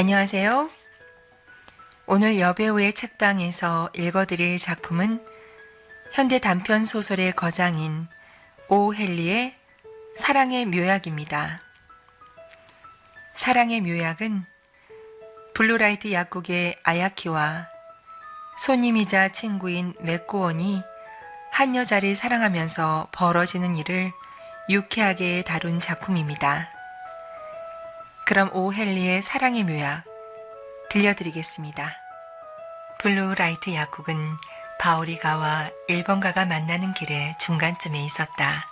안녕하세요. 오늘 여배우의 책방에서 읽어드릴 작품은 현대 단편 소설의 거장인 오 헨리의 사랑의 묘약입니다. 사랑의 묘약은 블루라이트 약국의 아야키와 손님이자 친구인 맥고원이 한 여자를 사랑하면서 벌어지는 일을 유쾌하게 다룬 작품입니다. 그럼 오 헨리의 사랑의 묘약 들려드리겠습니다. 블루라이트 약국은 바오리가와 일본가가 만나는 길의 중간쯤에 있었다.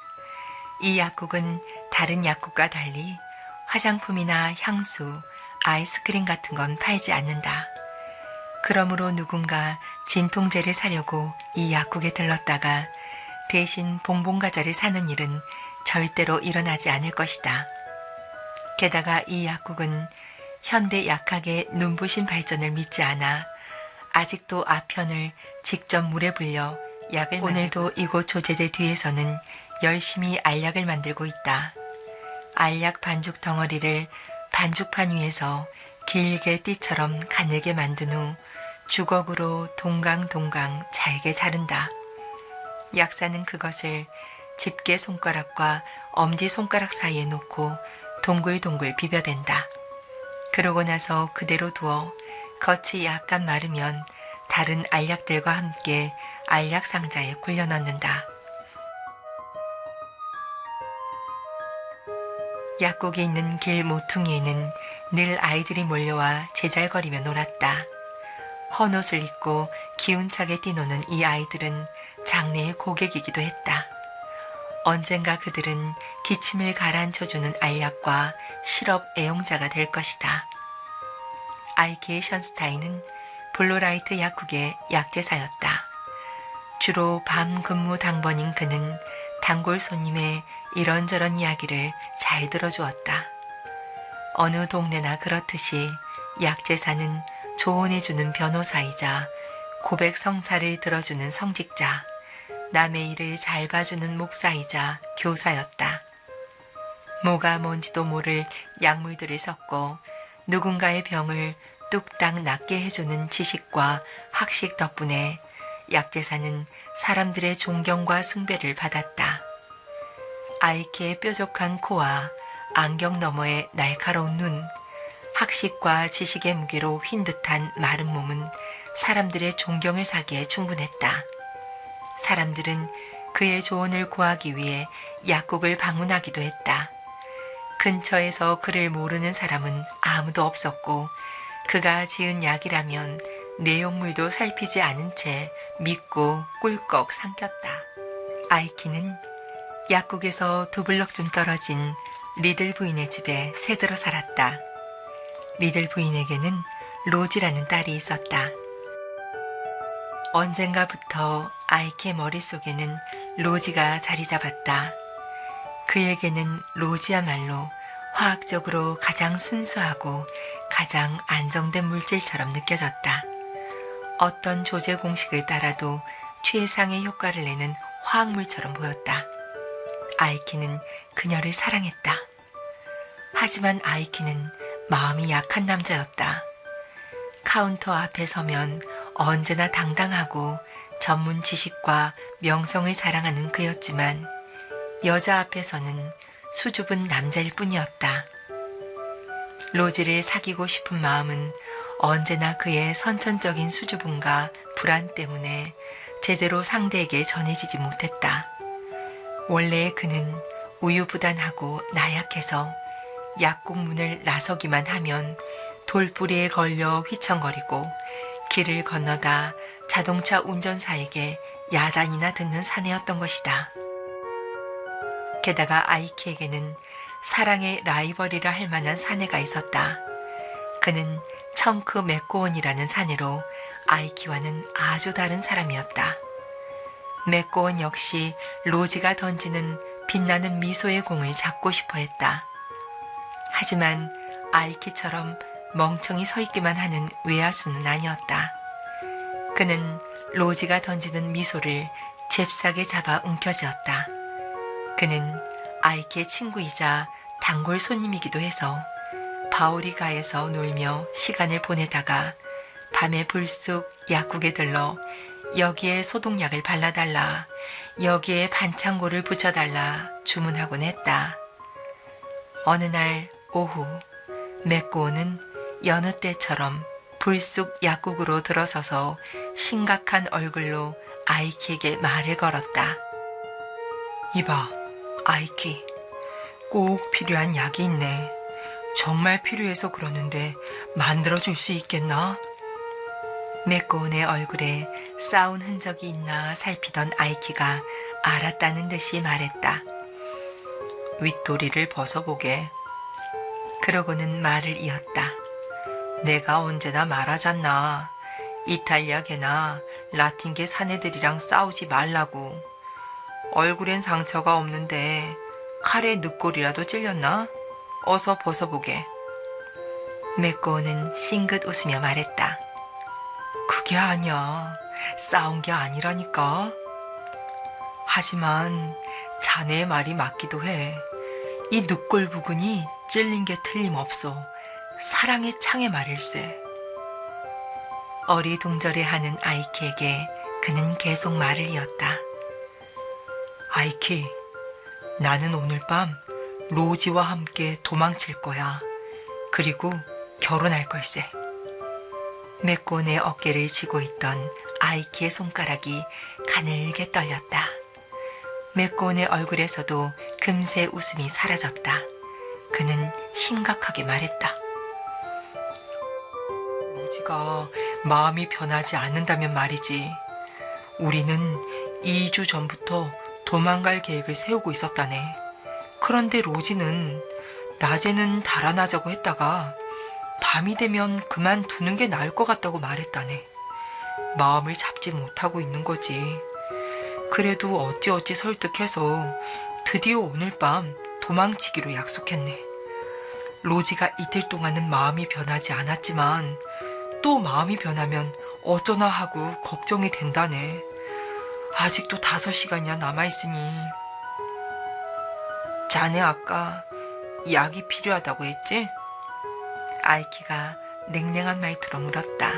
이 약국은 다른 약국과 달리 화장품이나 향수, 아이스크림 같은 건 팔지 않는다. 그러므로 누군가 진통제를 사려고 이 약국에 들렀다가 대신 봉봉과자를 사는 일은 절대로 일어나지 않을 것이다. 게다가 이 약국은 현대 약학의 눈부신 발전을 믿지 않아 아직도 아편을 직접 물에 불려 약을 오늘도 이곳 조제대 뒤에서는 열심히 알약을 만들고 있다. 알약 반죽 덩어리를 반죽판 위에서 길게 띠처럼 가늘게 만든 후 주걱으로 동강동강 잘게 자른다. 약사는 그것을 집게 손가락과 엄지손가락 사이에 놓고 동글동글 비벼댄다. 그러고 나서 그대로 두어 겉이 약간 마르면 다른 알약들과 함께 알약 상자에 굴려 넣는다. 약국에 있는 길 모퉁이에는 늘 아이들이 몰려와 제잘거리며 놀았다. 헌옷을 입고 기운차게 뛰노는 이 아이들은 장래의 고객이기도 했다. 언젠가 그들은 기침을 가라앉혀주는 알약과 시럽 애용자가 될 것이다. 아이케 션스타인은 블루라이트 약국의 약제사였다. 주로 밤 근무 당번인 그는 단골 손님의 이런저런 이야기를 잘 들어주었다. 어느 동네나 그렇듯이 약제사는 조언해주는 변호사이자 고백 성사를 들어주는 성직자, 남의 일을 잘 봐주는 목사이자 교사였다. 뭐가 뭔지도 모를 약물들을 섞고 누군가의 병을 뚝딱 낫게 해주는 지식과 학식 덕분에 약제사는 사람들의 존경과 숭배를 받았다. 아이케의 뾰족한 코와 안경 너머의 날카로운 눈, 학식과 지식의 무게로 휜 듯한 마른 몸은 사람들의 존경을 사기에 충분했다. 사람들은 그의 조언을 구하기 위해 약국을 방문하기도 했다. 근처에서 그를 모르는 사람은 아무도 없었고 그가 지은 약이라면 내용물도 살피지 않은 채 믿고 꿀꺽 삼켰다. 아이키는 약국에서 2블럭쯤 떨어진 리들 부인의 집에 새들어 살았다. 리들 부인에게는 로지라는 딸이 있었다. 언젠가부터 아이케 머릿속에는 로지가 자리 잡았다. 그에게는 로지야말로 화학적으로 가장 순수하고 가장 안정된 물질처럼 느껴졌다. 어떤 조제 공식을 따라도 최상의 효과를 내는 화학물처럼 보였다. 아이키는 그녀를 사랑했다. 하지만 아이키는 마음이 약한 남자였다. 카운터 앞에 서면 언제나 당당하고 전문 지식과 명성을 자랑하는 그였지만 여자 앞에서는 수줍은 남자일 뿐이었다. 로지를 사귀고 싶은 마음은 언제나 그의 선천적인 수줍음과 불안 때문에 제대로 상대에게 전해지지 못했다. 원래 그는 우유부단하고 나약해서 약국 문을 나서기만 하면 돌뿌리에 걸려 휘청거리고 길을 건너다 자동차 운전사에게 야단이나 듣는 사내였던 것이다. 게다가 아이키에게는 사랑의 라이벌이라 할 만한 사내가 있었다. 그는 청크 맥고원이라는 사내로 아이키와는 아주 다른 사람이었다. 맥고원 역시 로지가 던지는 빛나는 미소의 공을 잡고 싶어 했다. 하지만 아이키처럼 멍청이 서 있기만 하는 외야수는 아니었다. 그는 로지가 던지는 미소를 잽싸게 잡아 움켜쥐었다. 그는 아이키의 친구이자 단골 손님이기도 해서 바오리가에서 놀며 시간을 보내다가 밤에 불쑥 약국에 들러 여기에 소독약을 발라달라, 여기에 반창고를 붙여달라 주문하곤 했다. 어느 날 오후 맥고는 여느 때처럼 불쑥 약국으로 들어서서 심각한 얼굴로 아이키에게 말을 걸었다. 이봐, 아이키, 꼭 필요한 약이 있네. 정말 필요해서 그러는데 만들어줄 수 있겠나? 맥고운의 얼굴에 싸운 흔적이 있나 살피던 아이키가 알았다는 듯이 말했다. 윗도리를 벗어보게. 그러고는 말을 이었다. 내가 언제나 말하잖나. 이탈리아계나 라틴계 사내들이랑 싸우지 말라고. 얼굴엔 상처가 없는데 칼에 늑골이라도 찔렸나? 어서 벗어보게. 맥고는 싱긋 웃으며 말했다. 그게 아니야. 싸운 게 아니라니까. 하지만 자네의 말이 맞기도 해. 이 늑골 부근이 찔린 게 틀림없어. 사랑의 창의 말일세. 어리둥절해하는 아이키에게 그는 계속 말을 이었다. 아이키, 나는 오늘 밤 로지와 함께 도망칠 거야. 그리고 결혼할 걸세. 맥곤의 어깨를 쥐고 있던 아이키의 손가락이 가늘게 떨렸다. 맥곤의 얼굴에서도 금세 웃음이 사라졌다. 그는 심각하게 말했다. 로지가 마음이 변하지 않는다면 말이지. 우리는 2주 전부터 도망갈 계획을 세우고 있었다네. 그런데 로지는 낮에는 달아나자고 했다가 밤이 되면 그만두는 게 나을 것 같다고 말했다네. 마음을 잡지 못하고 있는 거지. 그래도 어찌어찌 설득해서 드디어 오늘 밤 도망치기로 약속했네. 로지가 이틀 동안은 마음이 변하지 않았지만 또 마음이 변하면 어쩌나 하고 걱정이 된다네. 아직도 5시간이나 남아있으니. 자네 아까 약이 필요하다고 했지? 아이키가 냉랭한 말투로 물었다.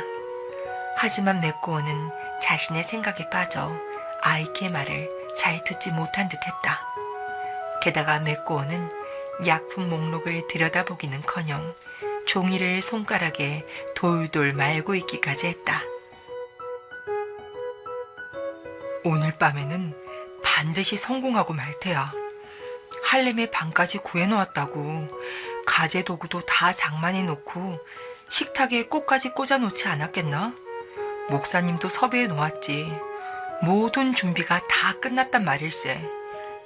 하지만 맥고어는 자신의 생각에 빠져 아이키의 말을 잘 듣지 못한 듯했다. 게다가 맥고어는 약품 목록을 들여다보기는커녕 종이를 손가락에 돌돌 말고 있기까지 했다. 오늘 밤에는 반드시 성공하고 말 테야. 할렘의 방까지 구해놓았다고. 가재 도구도 다 장만해 놓고 식탁에 꽃까지 꽂아놓지 않았겠나? 목사님도 섭외해 놓았지. 모든 준비가 다 끝났단 말일세.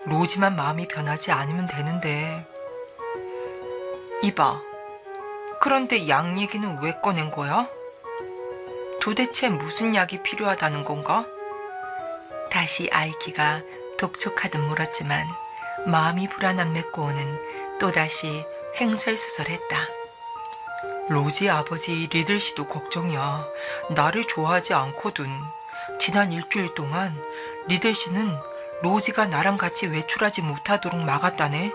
로지만 마음이 변하지 않으면 되는데. 이봐, 그런데 약 얘기는 왜 꺼낸 거야? 도대체 무슨 약이 필요하다는 건가? 다시 아이키가 독촉하듯 물었지만 마음이 불안한 맥고어는 또다시 횡설수설했다. 로지 아버지 리들 씨도 걱정이야. 나를 좋아하지 않거든. 지난 일주일 동안 리들 씨는 로지가 나랑 같이 외출하지 못하도록 막았다네.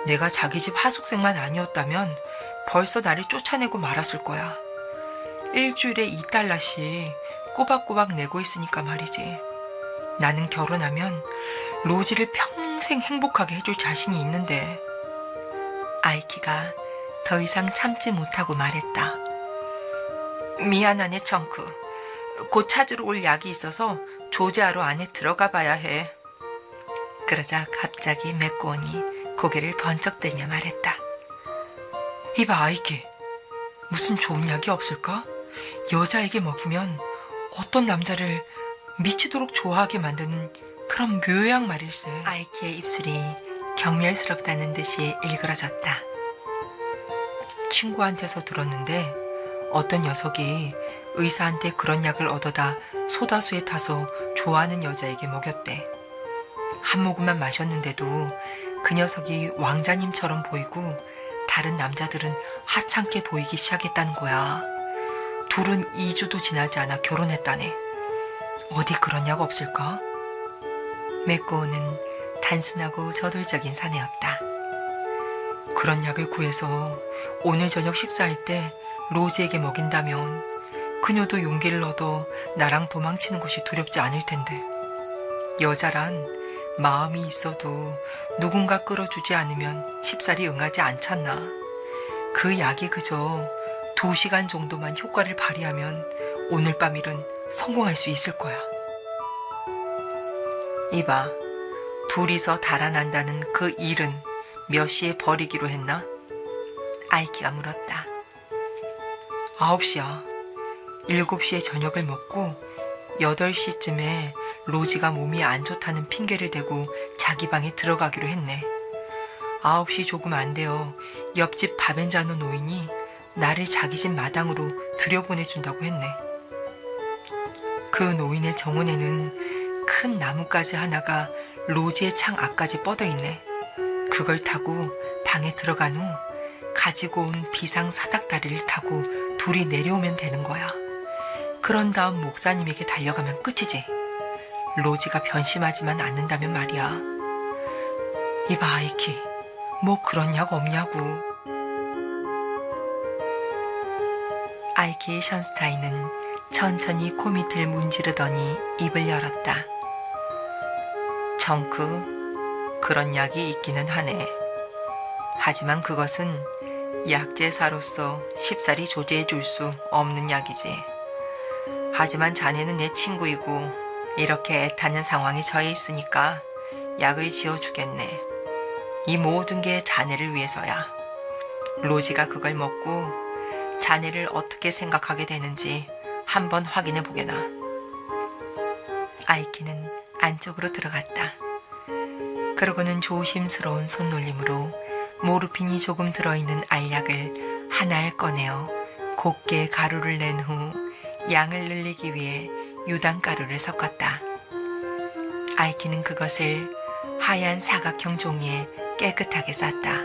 내가 자기 집 하숙생만 아니었다면 벌써 나를 쫓아내고 말았을 거야. 일주일에 $2씩 꼬박꼬박 내고 있으니까 말이지. 나는 결혼하면 로지를 평생 행복하게 해줄 자신이 있는데. 아이키가 더 이상 참지 못하고 말했다. 미안하네, 청크. 곧 찾으러 올 약이 있어서 조제하러 안에 들어가 봐야 해. 그러자 갑자기 맥고원이 고개를 번쩍 들며 말했다. 이봐, 아이키. 무슨 좋은 약이 없을까? 여자에게 먹이면 어떤 남자를 미치도록 좋아하게 만드는 그런 묘약 말일세. 아이키의 입술이 경멸스럽다는 듯이 일그러졌다. 친구한테서 들었는데 어떤 녀석이 의사한테 그런 약을 얻어다 소다수에 타서 좋아하는 여자에게 먹였대. 한 모금만 마셨는데도 그 녀석이 왕자님처럼 보이고 다른 남자들은 하찮게 보이기 시작했다는 거야. 둘은 2주도 지나지 않아 결혼했다네. 어디 그런 약 없을까? 맥고는 단순하고 저돌적인 사내였다. 그런 약을 구해서 오늘 저녁 식사할 때 로지에게 먹인다면 그녀도 용기를 얻어 나랑 도망치는 것이 두렵지 않을 텐데. 여자란 마음이 있어도 누군가 끌어주지 않으면 쉽사리 응하지 않잖나. 그 약이 그저 2시간 정도만 효과를 발휘하면 오늘 밤 일은 성공할 수 있을 거야. 이봐, 둘이서 달아난다는 그 일은 몇 시에 버리기로 했나? 아이키가 물었다. 9시야. 7시에 저녁을 먹고 8시쯤에 로지가 몸이 안 좋다는 핑계를 대고 자기 방에 들어가기로 했네. 9시 조금 안 되어 옆집 바벤자노 노인이 나를 자기 집 마당으로 들여보내준다고 했네. 그 노인의 정원에는 큰 나뭇가지 하나가 로지의 창 앞까지 뻗어 있네. 그걸 타고 방에 들어간 후 가지고 온 비상 사닥다리를 타고 둘이 내려오면 되는 거야. 그런 다음 목사님에게 달려가면 끝이지. 로지가 변심하지만 않는다면 말이야. 이봐 아이키, 뭐 그런 약 없냐고. 아이키 션스타인은 천천히 코 밑을 문지르더니 입을 열었다. 정크, 그런 약이 있기는 하네. 하지만 그것은 약제사로서 쉽사리 조제해 줄 수 없는 약이지. 하지만 자네는 내 친구이고 이렇게 애타는 상황에 처해 있으니까 약을 지어주겠네. 이 모든 게 자네를 위해서야. 로지가 그걸 먹고 자네를 어떻게 생각하게 되는지 한번 확인해 보게나. 아이키는 안쪽으로 들어갔다. 그러고는 조심스러운 손놀림으로 모르핀이 조금 들어있는 알약을 하나를 꺼내어 곱게 가루를 낸 후 양을 늘리기 위해 유당가루를 섞었다. 아이키는 그것을 하얀 사각형 종이에 깨끗하게 쌌다.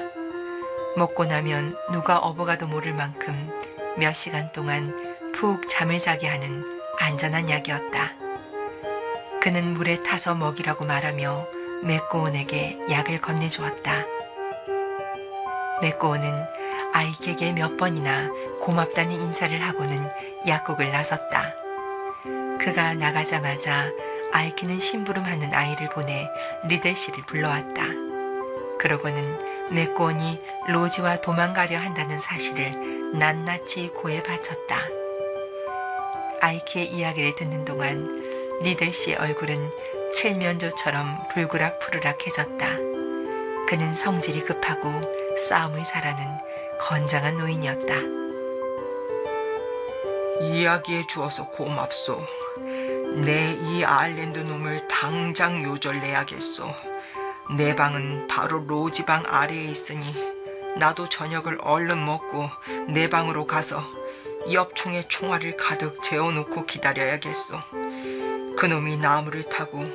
먹고 나면 누가 업어가도 모를 만큼 몇 시간 동안 푹 잠을 자게 하는 안전한 약이었다. 그는 물에 타서 먹이라고 말하며 메꼬온에게 약을 건네주었다. 메꼬온은 아이키에게 몇 번이나 고맙다는 인사를 하고는 약국을 나섰다. 그가 나가자마자 아이키는 심부름하는 아이를 보내 리델 씨를 불러왔다. 그러고는 메꼬온이 로지와 도망가려 한다는 사실을 낱낱이 고해 바쳤다. 아이키의 이야기를 듣는 동안 리델 씨의 얼굴은 칠면조처럼 불그락푸르락해졌다. 그는 성질이 급하고 싸움을 잘하는 건장한 노인이었다. 이야기해 주어서 고맙소. 내 이 아일랜드 놈을 당장 요절내야겠소. 내 방은 바로 로지 방 아래에 있으니 나도 저녁을 얼른 먹고 내 방으로 가서 옆총에 총알을 가득 재워놓고 기다려야겠소. 그놈이 나무를 타고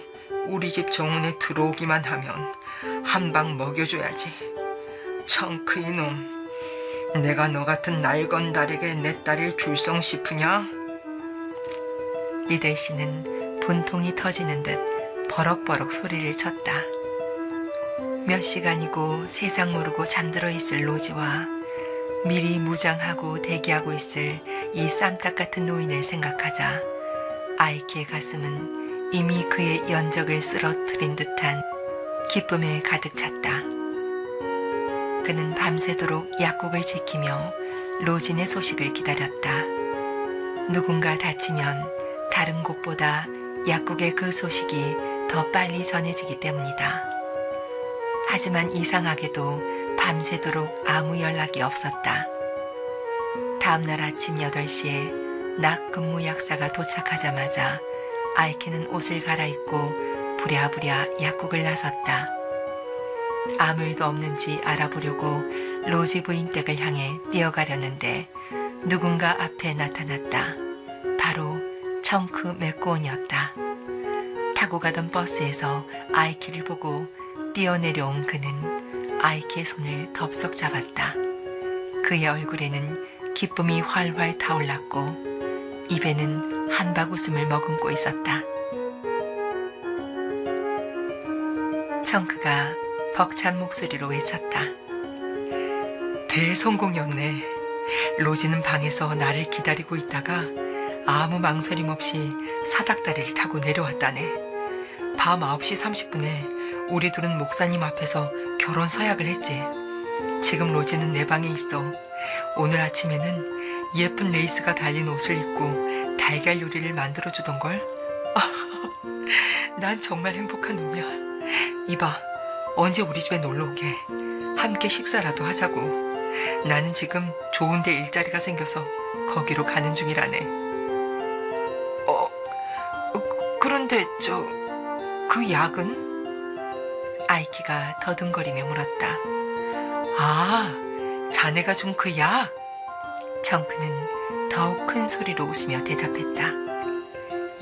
우리 집 정문에 들어오기만 하면 한 방 먹여줘야지. 청크 이놈, 내가 너 같은 날건달에게 내 딸을 줄성 싶으냐? 리델 씨는 분통이 터지는 듯 버럭버럭 소리를 쳤다. 몇 시간이고 세상 모르고 잠들어 있을 로지와 미리 무장하고 대기하고 있을 이 쌈딱 같은 노인을 생각하자 아이키의 가슴은 이미 그의 연적을 쓰러뜨린 듯한 기쁨에 가득 찼다. 그는 밤새도록 약국을 지키며 로진의 소식을 기다렸다. 누군가 다치면 다른 곳보다 약국의 그 소식이 더 빨리 전해지기 때문이다. 하지만 이상하게도 밤새도록 아무 연락이 없었다. 다음날 아침 8시에 낮 근무 약사가 도착하자마자 아이키는 옷을 갈아입고 부랴부랴 약국을 나섰다. 아무 일도 없는지 알아보려고 로지 부인 댁을 향해 뛰어가려는데 누군가 앞에 나타났다. 바로 청크 메꼬온이었다. 타고 가던 버스에서 아이키를 보고 뛰어내려온 그는 아이키의 손을 덥석 잡았다. 그의 얼굴에는 기쁨이 활활 타올랐고 입에는 한박 웃음을 머금고 있었다. 청크가 벅찬 목소리로 외쳤다. 대성공이었네. 로지는 방에서 나를 기다리고 있다가 아무 망설임 없이 사닥다리를 타고 내려왔다네. 밤 9시 30분에 우리 둘은 목사님 앞에서 결혼 서약을 했지. 지금 로지는 내 방에 있어. 오늘 아침에는 예쁜 레이스가 달린 옷을 입고 달걀 요리를 만들어주던걸. 난 정말 행복한 놈이야. 이봐, 언제 우리 집에 놀러 오게. 함께 식사라도 하자고. 나는 지금 좋은데 일자리가 생겨서 거기로 가는 중이라네. 그런데 그 약은? 아이키가 더듬거리며 물었다. 아, 자네가 준 그 약? 정크는 더욱 큰 소리로 웃으며 대답했다.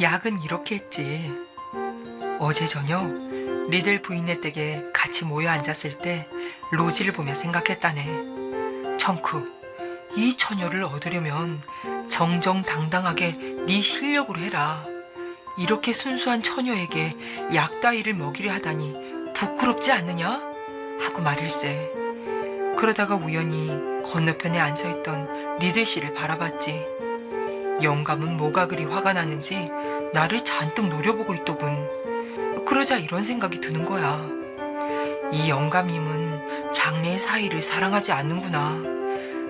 약은 이렇게 했지. 어제 저녁 리들 부인네 댁에 같이 모여 앉았을 때 로지를 보며 생각했다네. 정크, 이 처녀를 얻으려면 정정당당하게 네 실력으로 해라. 이렇게 순수한 처녀에게 약 따위를 먹이려 하다니 부끄럽지 않느냐? 하고 말일세. 그러다가 우연히 건너편에 앉아있던 리들 씨를 바라봤지. 영감은 뭐가 그리 화가 나는지 나를 잔뜩 노려보고 있더군. 그러자 이런 생각이 드는 거야. 이 영감님은 장래의 사위를 사랑하지 않는구나.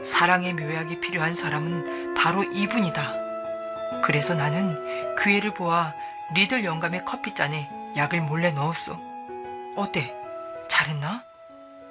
사랑의 묘약이 필요한 사람은 바로 이분이다. 그래서 나는 기회를 보아 리들 영감의 커피잔에 약을 몰래 넣었어. 어때? 잘했나?